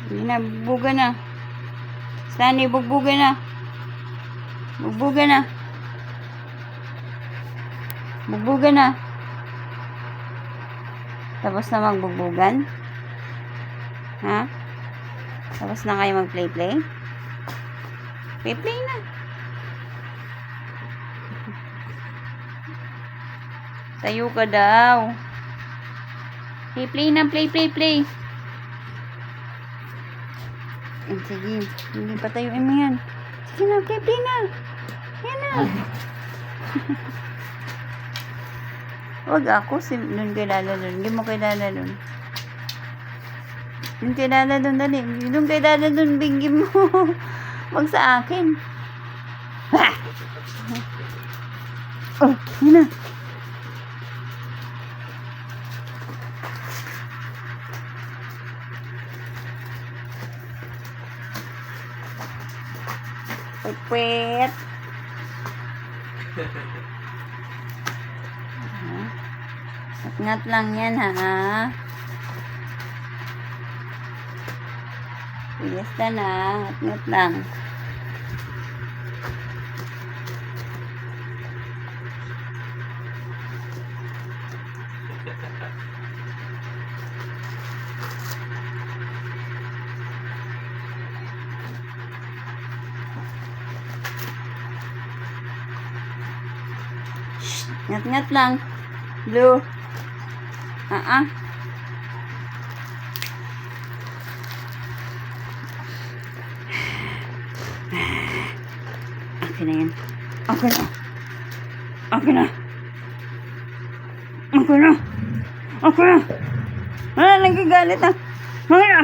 Hindi na, bugbuga na. Sunny, bugbuga na. Bugbuga na. Bugbuga na. Tapos na magbugbugan? Ha? Tapos na kayo mag-play-play? Play-play na. Tayo ka daw. Play-play na, play-play-play. Sige, hindi pa tayo mo yan. Sige na, play-play na. Yan na. Huwag ako, doon kay Lala doon. Hindi mo kay Lala doon. Doon kay Lala doon, dali. Doon kay Lala doon, bigyan mo. Huwag sa akin. Ha! Oh, yan na. Pwet. Ngat lang yan, ha? Piesta na. Ngat lang. Ngat-ngat lang. Blue. Okay na yan. Okay na. Okay na. Okay na. Okay na. Wala, nagagalit na. Okay na.